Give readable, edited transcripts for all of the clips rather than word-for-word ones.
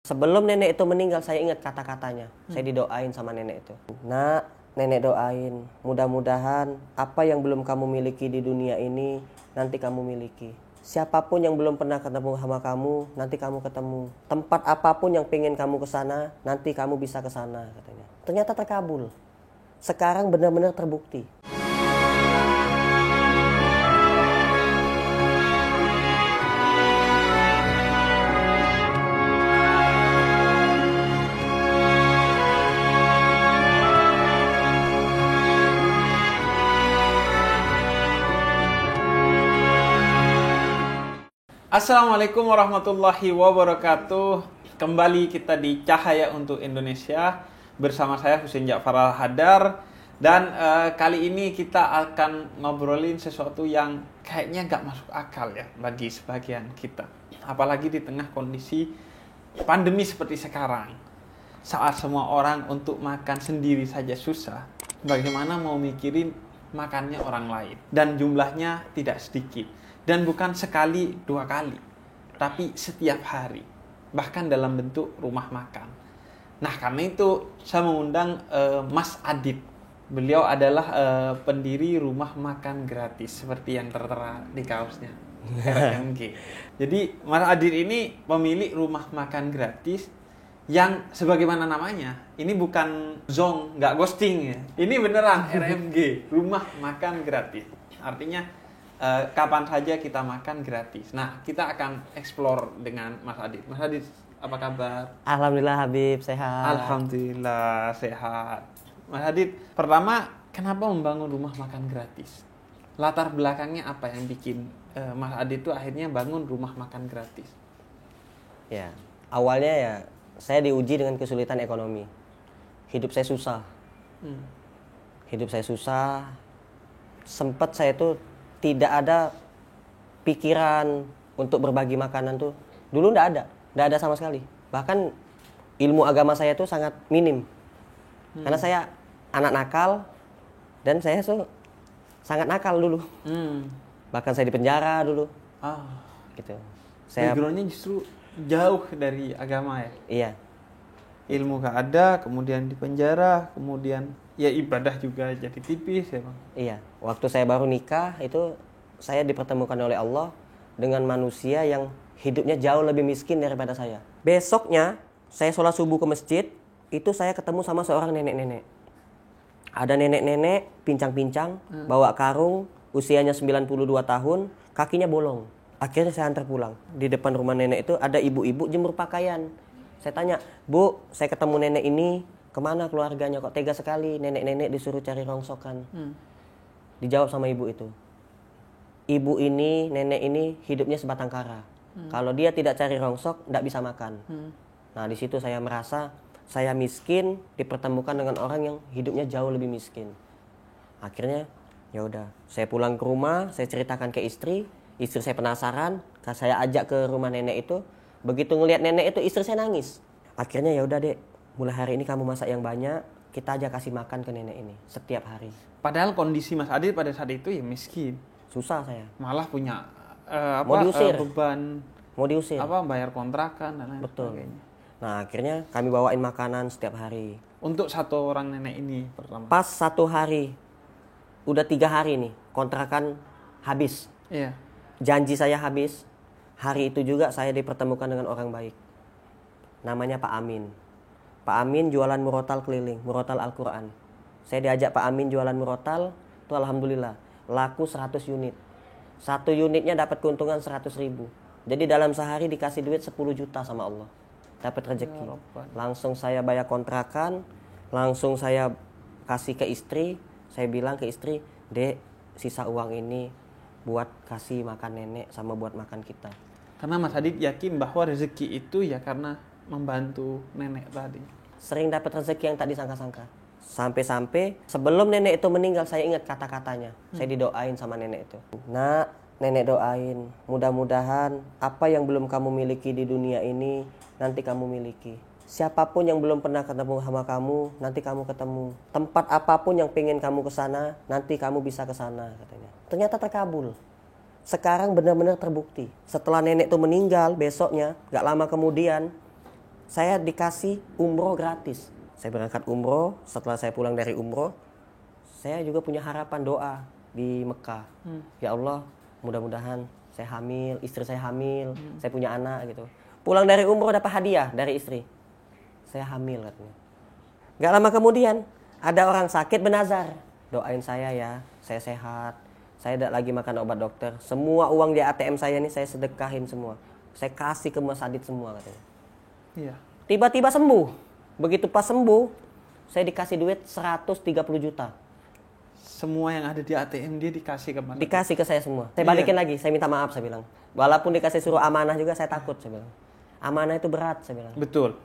Sebelum nenek itu meninggal, saya ingat kata-katanya. Saya didoain sama nenek itu. Nak, nenek doain, mudah-mudahan apa yang belum kamu miliki di dunia ini, nanti kamu miliki. Siapapun yang belum pernah ketemu sama kamu, nanti kamu ketemu. Tempat apapun yang pengen kamu kesana, nanti kamu bisa kesana, katanya. Ternyata terkabul. Sekarang benar-benar terbukti. Assalamualaikum warahmatullahi wabarakatuh. Kembali kita di Cahaya untuk Indonesia bersama saya Husein Ja'far Al-Hadar. Dan kali ini kita akan ngobrolin sesuatu yang kayaknya gak masuk akal ya bagi sebagian kita. Apalagi di tengah kondisi pandemi seperti sekarang. Saat semua orang untuk makan sendiri saja susah, bagaimana mau mikirin makannya orang lain. Dan jumlahnya tidak sedikit. Dan bukan sekali, dua kali, tapi setiap hari, bahkan dalam bentuk rumah makan. Nah, karena itu saya mengundang Mas Adit. Beliau adalah pendiri rumah makan gratis, seperti yang tertera di kaosnya, RMG. Jadi Mas Adit ini pemilik rumah makan gratis yang sebagaimana namanya, ini bukan zong, nggak ghosting ya. Ini beneran RMG, rumah makan gratis. Artinya kapan saja kita makan gratis. Nah, kita akan explore dengan Mas Adit. Mas Adit, apa kabar? Alhamdulillah Habib, sehat. Alhamdulillah, sehat. Mas Adit, pertama, kenapa membangun rumah makan gratis? Latar belakangnya apa yang bikin Mas Adit itu akhirnya bangun rumah makan gratis? Ya, awalnya ya saya diuji dengan kesulitan ekonomi. Hidup saya susah. Hidup saya susah. Sempat saya tuh tidak ada pikiran untuk berbagi makanan tuh. Dulu enggak ada sama sekali. Bahkan ilmu agama saya tuh sangat minim. Karena saya anak nakal dan saya tuh sangat nakal dulu. Bahkan saya di penjara dulu. Gitu. Backgroundnya justru jauh dari agama ya? Iya. Ilmu gak ada, kemudian di penjara, kemudian ya ibadah juga jadi tipis ya Bang? Iya, waktu saya baru nikah itu saya dipertemukan oleh Allah dengan manusia yang hidupnya jauh lebih miskin daripada saya. Besoknya saya sholat subuh ke masjid, itu saya ketemu sama seorang nenek-nenek. Ada nenek-nenek pincang-pincang, bawa karung, usianya 92 tahun, kakinya bolong. Akhirnya saya antar pulang. Di depan rumah nenek itu ada ibu-ibu jemur pakaian. Saya tanya, "Bu, saya ketemu nenek ini, kemana keluarganya? Kok tega sekali nenek-nenek disuruh cari rongsokan?" Dijawab sama ibu itu, "Ibu ini, nenek ini hidupnya sebatang kara. Kalau dia tidak cari rongsok, tidak bisa makan." Nah, di situ saya merasa saya miskin dipertemukan dengan orang yang hidupnya jauh lebih miskin. Akhirnya, ya udah, saya pulang ke rumah, saya ceritakan ke istri saya penasaran, saya ajak ke rumah nenek itu. Begitu ngelihat nenek itu, istri saya nangis. Akhirnya ya udah dek, mulai hari ini kamu masak yang banyak, kita aja kasih makan ke nenek ini setiap hari. Padahal kondisi Mas Adit pada saat itu ya miskin. Susah saya. Malah punya beban. Mau diusir. Bayar kontrakan dan lain sebagainya. Nah, akhirnya kami bawain makanan setiap hari. Untuk satu orang nenek ini pertama. Pas satu hari, udah 3 hari nih, kontrakan habis. Iya. Janji saya habis. Hari itu juga saya dipertemukan dengan orang baik. Namanya Pak Amin. Pak Amin jualan murotal keliling, murotal Al-Quran. Saya diajak Pak Amin jualan murotal, itu alhamdulillah laku 100 unit. Satu unitnya dapat keuntungan 100.000. Jadi dalam sehari dikasih duit 10 juta sama Allah. Dapat rezeki. Langsung saya bayar kontrakan, langsung saya kasih ke istri. Saya bilang ke istri, "Dek, sisa uang ini buat kasih makan nenek sama buat makan kita." Karena Mas Adit yakin bahwa rezeki itu ya karena membantu nenek tadi. Sering dapat rezeki yang tak disangka-sangka. Sampai-sampai sebelum nenek itu meninggal, saya ingat kata-katanya. Saya didoain sama nenek itu. "Nak, nenek doain, mudah-mudahan apa yang belum kamu miliki di dunia ini, nanti kamu miliki. Siapapun yang belum pernah ketemu sama kamu, nanti kamu ketemu. Tempat apapun yang pengen kamu kesana, nanti kamu bisa kesana," katanya. Ternyata terkabul. Sekarang benar-benar terbukti. Setelah nenek itu meninggal, besoknya, gak lama kemudian, saya dikasih umroh gratis. Saya berangkat umroh, setelah saya pulang dari umroh, saya juga punya harapan doa di Mekah. Ya Allah, mudah-mudahan saya hamil, istri saya hamil, saya punya anak gitu. Pulang dari umroh dapat hadiah dari istri. Saya hamil katanya. Gak lama kemudian ada orang sakit bernazar, doain saya ya, saya sehat, saya tidak lagi makan obat dokter, semua uang di ATM saya ini saya sedekahin semua, saya kasih ke masjid semua katanya. Iya. Tiba-tiba sembuh, begitu pas sembuh, saya dikasih duit 130 juta. Semua yang ada di ATM dia dikasih ke mana? Dikasih ke saya semua. Saya balikin lagi, saya minta maaf, saya bilang. Walaupun dikasih suruh amanah juga saya takut, saya bilang. Amanah itu berat, saya bilang. Betul.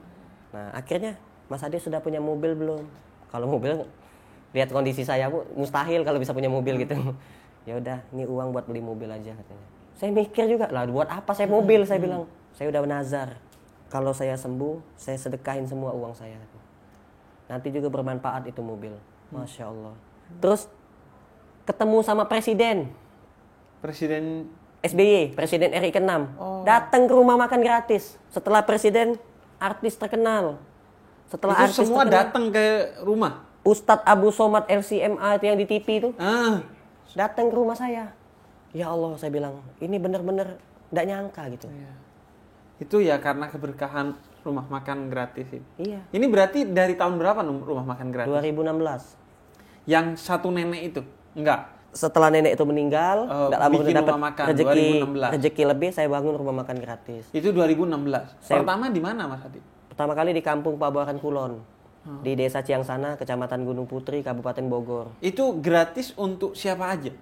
Nah, akhirnya Mas Adi sudah punya mobil belum? Kalau mobil, lihat kondisi saya, Bu, mustahil kalau bisa punya mobil gitu. Ya udah, ini uang buat beli mobil aja katanya. Saya mikir juga, lah buat apa saya mobil, saya bilang. Saya udah nazar. Kalau saya sembuh, saya sedekahin semua uang saya. Nanti juga bermanfaat itu mobil. Masya Allah. Terus ketemu sama Presiden SBY, Presiden RI ke-6. Datang ke rumah makan gratis. Setelah Presiden, artis terkenal. Setelah itu artis semua terkenal, datang ke rumah. Ustadz Abu Somad LCMA itu yang di TV itu datang ke rumah saya. Ya Allah, saya bilang, ini benar-benar tidak nyangka gitu. Iya. Itu ya karena keberkahan rumah makan gratis ini. Iya. Ini berarti dari tahun berapa rumah makan gratis? 2016. Yang satu nenek itu? Enggak. Setelah nenek itu meninggal, tidak lama bikin dapat rumah makan, rezeki lebih, saya bangun rumah makan gratis. Itu 2016. Pertama di mana, Mas Adi? Pertama kali di kampung Pabuaran Kulon. Di Desa Ciangsana, Kecamatan Gunung Putri, Kabupaten Bogor. Itu gratis untuk siapa aja?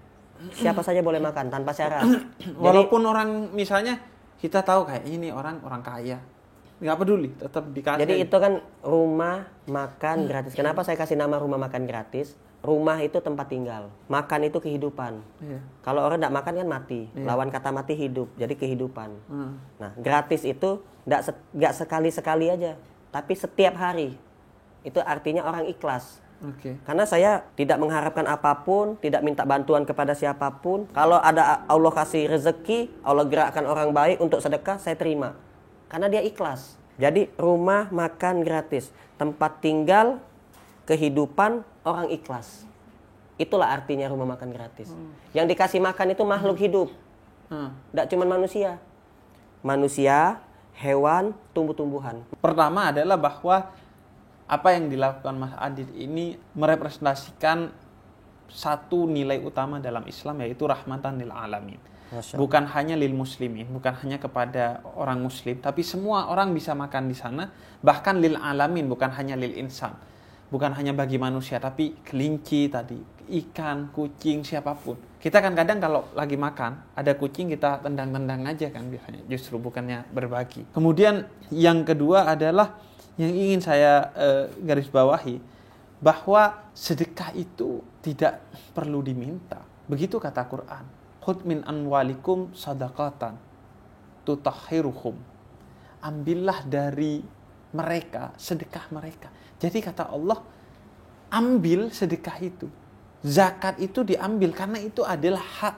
Siapa saja boleh makan tanpa syarat. Walaupun orang misalnya kita tahu kayak ini orang kaya, nggak peduli, tetap dikasih. Jadi itu kan rumah makan gratis. Kenapa saya kasih nama rumah makan gratis? Rumah itu tempat tinggal, makan itu kehidupan. Iya. Kalau orang tidak makan kan mati. Lawan kata mati hidup, jadi kehidupan. Nah, gratis itu nggak sekali-sekali aja, tapi setiap hari. Itu artinya orang ikhlas. Oke. Karena saya tidak mengharapkan apapun, tidak minta bantuan kepada siapapun. Kalau ada Allah kasih rezeki, Allah gerakkan orang baik untuk sedekah, saya terima. Karena dia ikhlas. Jadi rumah makan gratis, tempat tinggal, kehidupan, orang ikhlas. Itulah artinya rumah makan gratis. Yang dikasih makan itu makhluk hidup. Tidak cuma manusia. Manusia, hewan, tumbuh-tumbuhan. Pertama adalah bahwa apa yang dilakukan Mas Adit ini merepresentasikan satu nilai utama dalam Islam, yaitu rahmatan lil alamin. Bukan hanya lil muslimin, bukan hanya kepada orang muslim, tapi semua orang bisa makan di sana, bahkan lil alamin, bukan hanya lil insan. Bukan hanya bagi manusia, tapi kelinci tadi, ikan, kucing, siapapun. Kita kan kadang kalau lagi makan, ada kucing kita tendang-tendang aja kan biasanya, justru bukannya berbagi. Kemudian yang kedua adalah yang ingin saya garis bawahi, bahwa sedekah itu tidak perlu diminta. Begitu kata Quran. Khudh min amwalikum sadaqatan tutahhiruhum. Ambillah dari mereka sedekah mereka. Jadi kata Allah, ambil sedekah itu. Zakat itu diambil karena itu adalah hak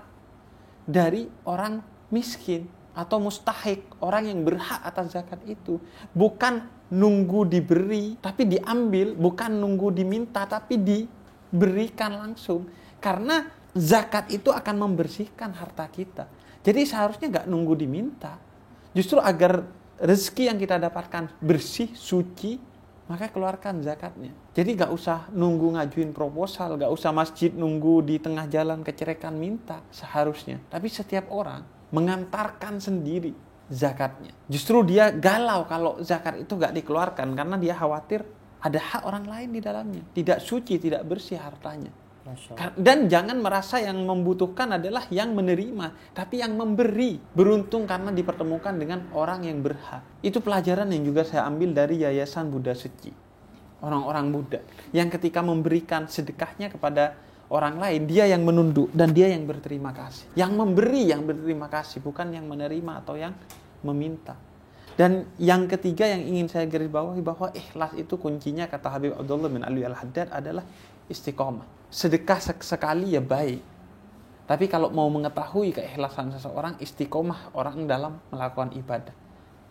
dari orang miskin atau mustahik, orang yang berhak atas zakat itu. Bukan nunggu diberi, tapi diambil. Bukan nunggu diminta, tapi diberikan langsung. Karena zakat itu akan membersihkan harta kita. Jadi seharusnya nggak nunggu diminta. Justru agar rezeki yang kita dapatkan bersih, suci, maka keluarkan zakatnya. Jadi nggak usah nunggu ngajuin proposal, nggak usah masjid nunggu di tengah jalan kecerekan minta seharusnya. Tapi setiap orang mengantarkan sendiri zakatnya. Justru dia galau kalau zakat itu nggak dikeluarkan karena dia khawatir ada hak orang lain di dalamnya. Tidak suci, tidak bersih hartanya. Dan jangan merasa yang membutuhkan adalah yang menerima, tapi yang memberi. Beruntung karena dipertemukan dengan orang yang berhak. Itu pelajaran yang juga saya ambil dari Yayasan Buddha Suci. Orang-orang Buddha yang ketika memberikan sedekahnya kepada orang lain, dia yang menunduk dan dia yang berterima kasih. Yang memberi yang berterima kasih, bukan yang menerima atau yang meminta. Dan yang ketiga yang ingin saya garis bawahi, bahwa ikhlas itu kuncinya, kata Habib Abdullah bin Ali Al-Haddad, adalah istiqomah. Sedekah sekali ya baik, tapi kalau mau mengetahui keikhlasan seseorang, istiqomah orang dalam melakukan ibadah.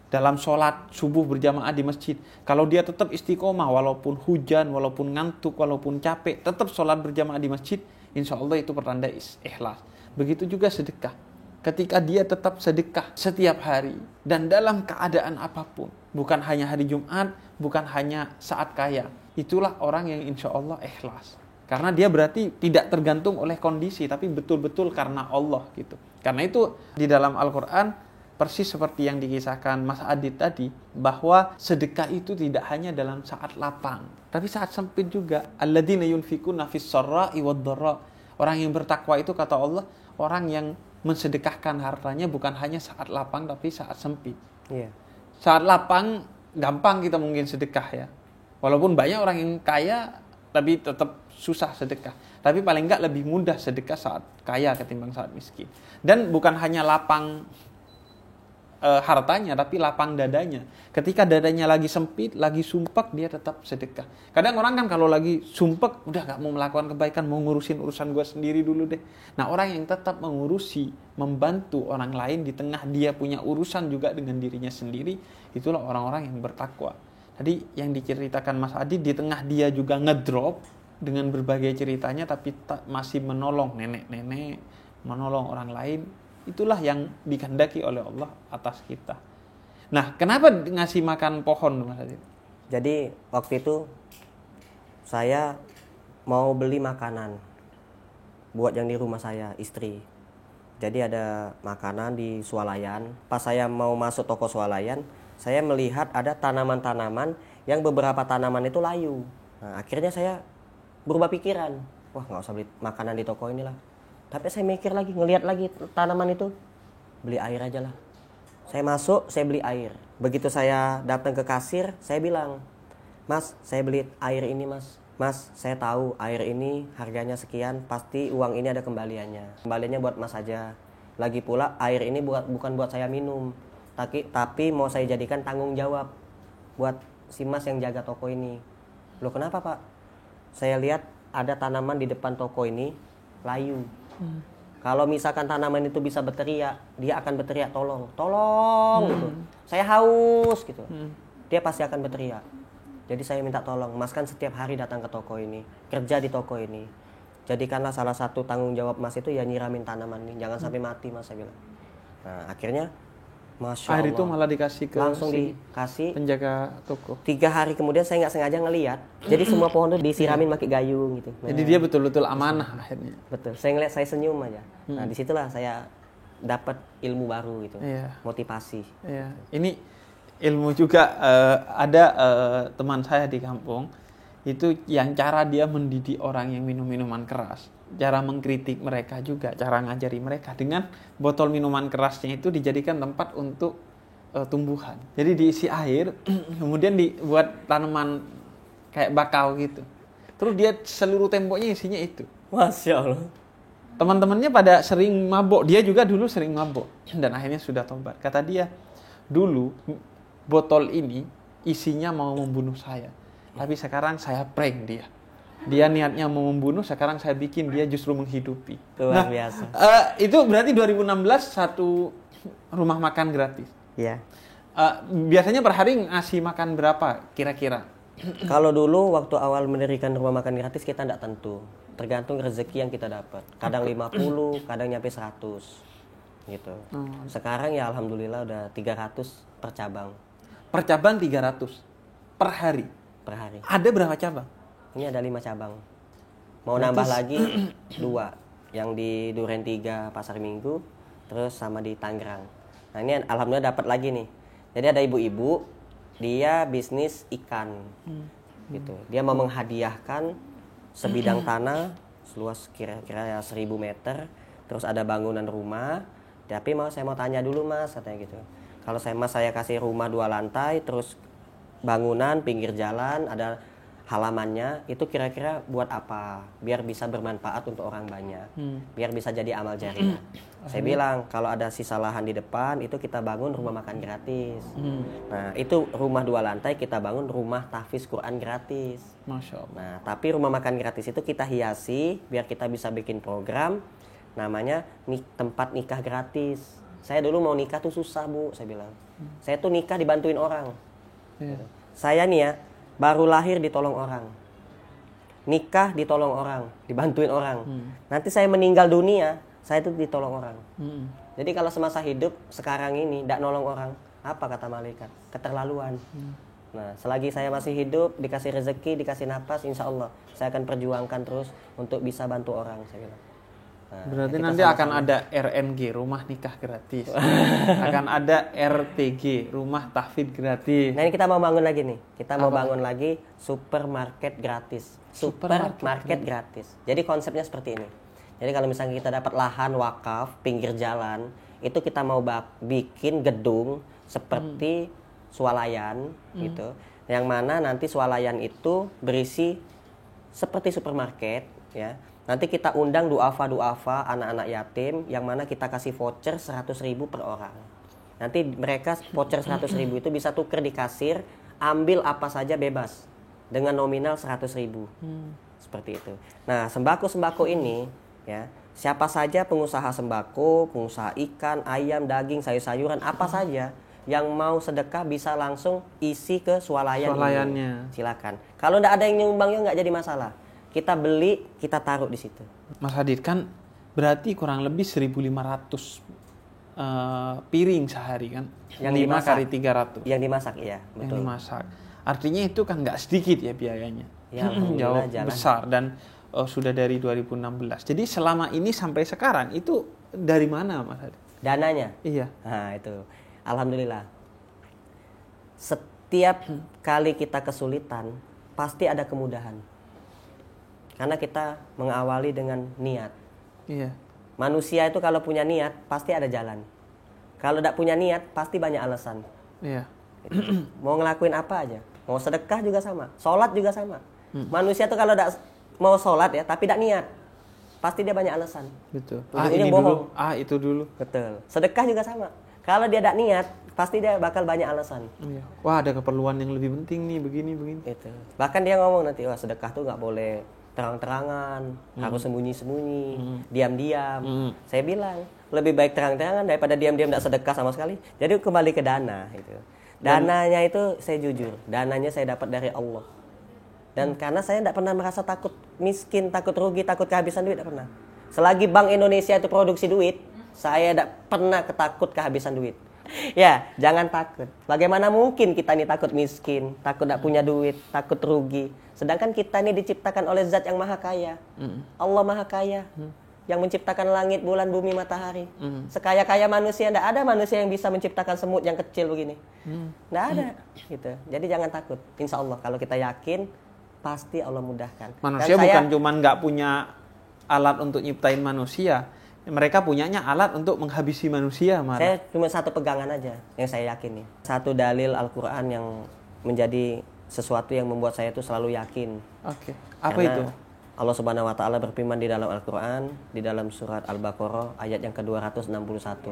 dalam sholat subuh berjamaah di masjid. Kalau dia tetap istiqomah, walaupun hujan, walaupun ngantuk, walaupun capek, tetap sholat berjamaah di masjid, insya Allah itu pertanda ikhlas. Begitu juga sedekah. Ketika dia tetap sedekah setiap hari dan dalam keadaan apapun, bukan hanya hari Jumat, bukan hanya saat kaya, itulah orang yang insya Allah ikhlas. Karena dia berarti tidak tergantung oleh kondisi, tapi betul-betul karena Allah gitu. Karena itu di dalam Al-Quran persis seperti yang dikisahkan Mas Adit tadi, bahwa sedekah itu tidak hanya dalam saat lapang, tapi saat sempit juga. Alladzina yunfikuna fis sarra'i wad dharra. Orang yang bertakwa itu kata Allah, orang yang mensedekahkan hartanya bukan hanya saat lapang tapi saat sempit. Iya. Saat lapang gampang kita mungkin sedekah ya. Walaupun banyak orang yang kaya tapi tetap susah sedekah. Tapi paling enggak lebih mudah sedekah saat kaya ketimbang saat miskin. Dan bukan hanya lapang hartanya, tapi lapang dadanya. Ketika dadanya lagi sempit, lagi sumpek, dia tetap sedekah. Kadang orang kan kalau lagi sumpek, udah gak mau melakukan kebaikan, mau ngurusin urusan gue sendiri dulu deh. Nah, orang yang tetap mengurusi, membantu orang lain di tengah dia punya urusan juga dengan dirinya sendiri, itulah orang-orang yang bertakwa. Tadi yang diceritakan Mas Adi, di tengah dia juga ngedrop dengan berbagai ceritanya, tapi masih menolong nenek-nenek, menolong orang lain. Itulah yang dikehendaki oleh Allah atas kita. Nah, kenapa ngasih makan pohon, Mas Adit? Jadi waktu itu saya mau beli makanan buat yang di rumah saya, istri. Jadi ada makanan di swalayan. Pas saya mau masuk toko swalayan, saya melihat ada tanaman-tanaman yang beberapa tanaman itu layu. Nah, akhirnya saya berubah pikiran. Wah, nggak usah beli makanan di toko inilah. Tapi saya mikir lagi, ngelihat lagi tanaman itu, beli air aja lah. Saya masuk, saya beli air. Begitu saya datang ke kasir, saya bilang, Mas, saya beli air ini, Mas. Mas, saya tahu air ini harganya sekian, pasti uang ini ada kembaliannya. Kembaliannya buat Mas aja. Lagi pula air ini bukan buat saya minum, tapi mau saya jadikan tanggung jawab buat si Mas yang jaga toko ini. Loh, kenapa, Pak? Saya lihat ada tanaman di depan toko ini layu. Kalau misalkan tanaman itu bisa berteriak, dia akan berteriak tolong gitu. Saya haus gitu. Dia pasti akan berteriak. Jadi saya minta tolong, Mas kan setiap hari datang ke toko ini, kerja di toko ini. Jadikanlah salah satu tanggung jawab Mas itu ya nyiramin tanaman ini, jangan sampai mati, Mas, saya bilang. Nah, akhirnya Masya Allah. Air itu malah dikasih ke langsung dikasih penjaga toko. 3 hari kemudian saya nggak sengaja ngelihat. Jadi semua pohon itu disiramin pakai gayung gitu. Jadi dia betul-betul amanah akhirnya. Betul. Saya ngeliat, saya senyum aja. Nah, disitulah saya dapat ilmu baru gitu. Iya. Motivasi. Iya. Ini ilmu juga ada teman saya di kampung itu yang cara dia mendidik orang yang minum minuman keras. Cara mengkritik mereka juga, cara ngajari mereka dengan botol minuman kerasnya itu dijadikan tempat untuk tumbuhan. Jadi diisi air, kemudian dibuat tanaman kayak bakau gitu. Terus dia seluruh temboknya isinya itu. Masya Allah. Teman-temannya pada sering mabok, dia juga dulu sering mabok dan akhirnya sudah tobat. Kata dia, dulu botol ini isinya mau membunuh saya, tapi sekarang saya prank dia. Dia niatnya mau membunuh, sekarang saya bikin dia justru menghidupi. Luar biasa. Itu berarti 2016 satu rumah makan gratis. Iya. Biasanya per hari ngasih makan berapa kira-kira? Kalau dulu waktu awal mendirikan rumah makan gratis kita tidak tentu. Tergantung rezeki yang kita dapat. Kadang 50, kadang nyampe 100. Gitu. Sekarang ya alhamdulillah udah 300 per cabang. Per cabang 300 per hari. Per hari. Ada berapa cabang? Ini ada 5 cabang. Mau nambah lagi 2. Yang di Duren 3 Pasar Minggu, terus sama di Tangerang. Nah, ini alhamdulillah dapat lagi nih. Jadi ada ibu-ibu, dia bisnis ikan. Gitu. Dia mau menghadiahkan sebidang tanah seluas kira-kira ya 1000 meter, terus ada bangunan rumah. Tapi saya mau tanya dulu, Mas, katanya gitu. Kalau saya kasih rumah 2 lantai, terus bangunan pinggir jalan, ada halamannya, itu kira-kira buat apa? Biar bisa bermanfaat untuk orang banyak. Biar bisa jadi amal jariah. Saya bilang, kalau ada sisa lahan di depan, itu kita bangun rumah makan gratis. Nah, itu rumah 2 lantai, kita bangun rumah tahfiz Quran gratis. Masya Allah. Nah, tapi rumah makan gratis itu kita hiasi, biar kita bisa bikin program, namanya tempat nikah gratis. Saya dulu mau nikah tuh susah, Bu, saya bilang. Saya tuh nikah dibantuin orang. Iya. Saya nih ya, baru lahir ditolong orang. Nikah ditolong orang, dibantuin orang. Nanti saya meninggal dunia, saya tuh ditolong orang. Jadi kalau semasa hidup sekarang ini tidak nolong orang, apa kata malaikat? Keterlaluan. Nah, selagi saya masih hidup, dikasih rezeki, dikasih napas, insya Allah saya akan perjuangkan terus untuk bisa bantu orang, saya bilang. Nah, Berarti kita nanti sama-sama. akan ada RNG, rumah nikah gratis. Akan ada RTG, rumah tahfidz gratis. Nah, ini kita mau bangun lagi nih. Kita mau bangun lagi supermarket gratis. Supermarket gratis. Jadi konsepnya seperti ini. Jadi kalau misalnya kita dapat lahan wakaf pinggir jalan, itu kita mau bikin gedung seperti swalayan gitu. Yang mana nanti swalayan itu berisi seperti supermarket ya. Nanti kita undang duafa anak-anak yatim yang mana kita kasih voucher 100.000 per orang. Nanti mereka voucher 100.000 itu bisa tuker di kasir, ambil apa saja bebas dengan nominal 100.000. Seperti itu. Nah, sembako-sembako ini ya, siapa saja pengusaha sembako, pengusaha ikan, ayam, daging, sayur-sayuran, apa saja yang mau sedekah bisa langsung isi ke swalayannya. Silakan. Kalau enggak ada yang nyumbangnya enggak jadi masalah. Kita beli, kita taruh di situ. Mas Hadid, kan berarti kurang lebih 1.500 piring sehari kan? Yang 5 dimasak. kali 300. Yang dimasak, iya, Yang betul. dimasak. Artinya itu kan nggak sedikit ya biayanya. Ya, alhamdulillah, Jauh jalan. besar dan sudah dari 2016. Jadi selama ini sampai sekarang itu dari mana Mas Hadid? Dananya. Iya. Nah, itu. Alhamdulillah. Setiap kali kita kesulitan, pasti ada kemudahan. Karena kita mengawali dengan niat. Iya. Manusia itu kalau punya niat, pasti ada jalan. Kalau tidak punya niat, pasti banyak alasan. Iya. Gitu. Mau ngelakuin apa aja. Mau sedekah juga sama. Sholat juga sama. Manusia itu kalau tidak mau sholat ya, tapi tidak niat, pasti dia banyak alasan. Betul. Ujung-ujungnya Ini bohong. dulu. Itu dulu. Betul. Sedekah juga sama. Kalau dia tidak niat, pasti dia bakal banyak alasan. Iya. Wah, ada keperluan yang lebih penting nih, begini. Itu. Bahkan dia ngomong nanti, wah sedekah tuh nggak boleh terang-terangan, harus sembunyi-sembunyi, diam-diam. Saya bilang lebih baik terang-terangan daripada diam-diam tidak sedekah sama sekali. Jadi kembali ke dana itu. Dananya itu saya jujur, dananya saya dapat dari Allah. Dan karena saya tidak pernah merasa takut miskin, takut rugi, takut kehabisan duit, tidak pernah. Selagi Bank Indonesia itu produksi duit, saya tidak pernah ketakut kehabisan duit. Ya, jangan takut. Bagaimana mungkin kita ini takut miskin, takut tidak punya duit, takut rugi. Sedangkan kita ini diciptakan oleh Zat yang Maha Kaya. Allah Maha Kaya. Yang menciptakan langit, bulan, bumi, matahari. Sekaya-kaya manusia, tidak ada manusia yang bisa menciptakan semut yang kecil begini. Tidak ada. Gitu. Jadi jangan takut. Insya Allah, kalau kita yakin, pasti Allah mudahkan. Manusia Dan bukan cuman nggak punya alat untuk nyiptain manusia. Mereka punyanya alat untuk menghabisi manusia. Saya cuma satu pegangan aja yang saya yakin nih. Satu dalil Al-Quran yang menjadi sesuatu yang membuat saya itu selalu yakin. Oke. Apa Karena itu? Allah Subhanahu wa taala berfirman di dalam Al-Qur'an di dalam surat Al-Baqarah ayat yang ke-261.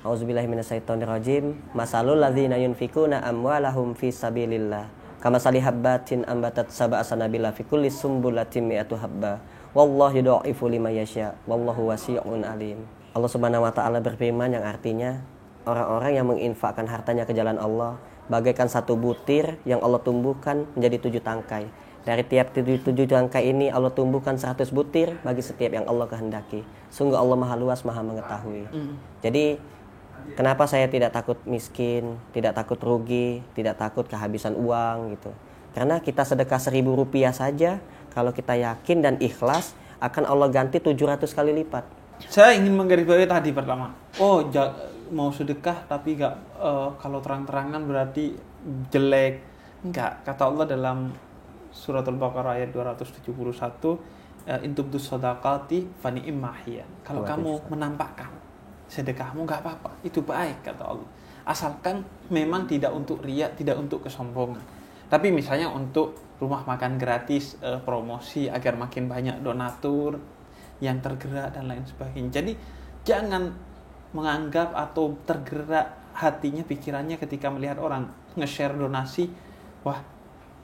Auzubillahi minasyaitonirrajim. Masalul ladzina yunfikuna amwalahum fi sabilillah kamasali habbatin ambatat sab'a sanabila fi kulli sumbulatin mi'atu habba. Wallahu yudha'ifu liman yasha. Wallahu wasi'un alim. Allah Subhanahu wa taala berfirman yang artinya orang-orang yang menginfakkan hartanya ke jalan Allah bagaikan satu butir yang Allah tumbuhkan menjadi 7 tangkai. Dari tiap 7 tangkai ini Allah tumbuhkan 100 butir bagi setiap yang Allah kehendaki. Sungguh Allah Maha Luas, Maha mengetahui. Jadi kenapa saya tidak takut miskin, tidak takut rugi, tidak takut kehabisan uang gitu. Karena kita sedekah 1.000 rupiah saja, kalau kita yakin dan ikhlas akan Allah ganti 700 kali lipat. Saya ingin menggarisbawahi tadi pertama. Mau sedekah tapi kalau terang-terangan berarti jelek. Enggak, kata Allah dalam surat Al-Baqarah ayat 271, intubtus shadaqati fani immahiyah. Kalau kamu menampakkan sedekahmu enggak apa-apa, itu baik kata Allah. Asalkan memang tidak untuk riya, tidak untuk kesombongan. Tapi misalnya untuk rumah makan gratis, promosi agar makin banyak donatur yang tergerak dan lain sebagainya. Jadi jangan menganggap atau tergerak hatinya, pikirannya ketika melihat orang nge-share donasi, wah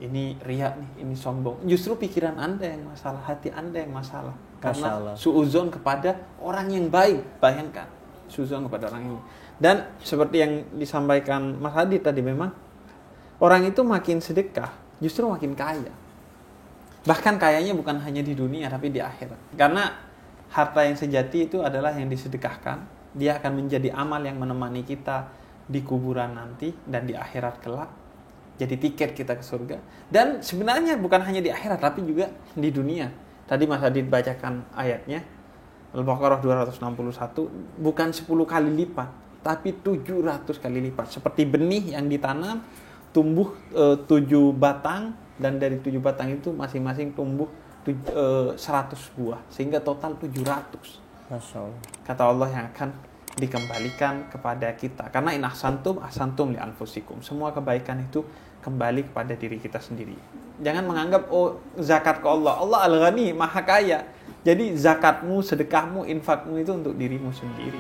ini riya nih, ini sombong. Justru pikiran Anda yang masalah, hati Anda yang masalah. Karena suudzon kepada orang yang baik. Bayangkan, suzon kepada orang ini. Dan seperti yang disampaikan Mas Hadi tadi, memang orang itu makin sedekah justru makin kaya. Bahkan kayanya bukan hanya di dunia tapi di akhirat. Karena harta yang sejati itu adalah yang disedekahkan. Dia akan menjadi amal yang menemani kita di kuburan nanti dan di akhirat kelak. Jadi tiket kita ke surga. Dan sebenarnya bukan hanya di akhirat tapi juga di dunia. Tadi Mas Hadi bacakan ayatnya Al-Baqarah 261, bukan 10 kali lipat tapi 700 kali lipat. Seperti benih yang ditanam, tumbuh 7 batang, dan dari 7 batang itu masing-masing tumbuh 100 buah, sehingga total 700. Masya Allah. Kata Allah yang akan dikembalikan kepada kita. Karena in ahsantum ahsantum li anfusikum. Semua kebaikan itu kembali kepada diri kita sendiri. Jangan menganggap zakat ke Allah. Allah Al-Ghani, Maha Kaya. Jadi zakatmu, sedekahmu, infakmu itu untuk dirimu sendiri.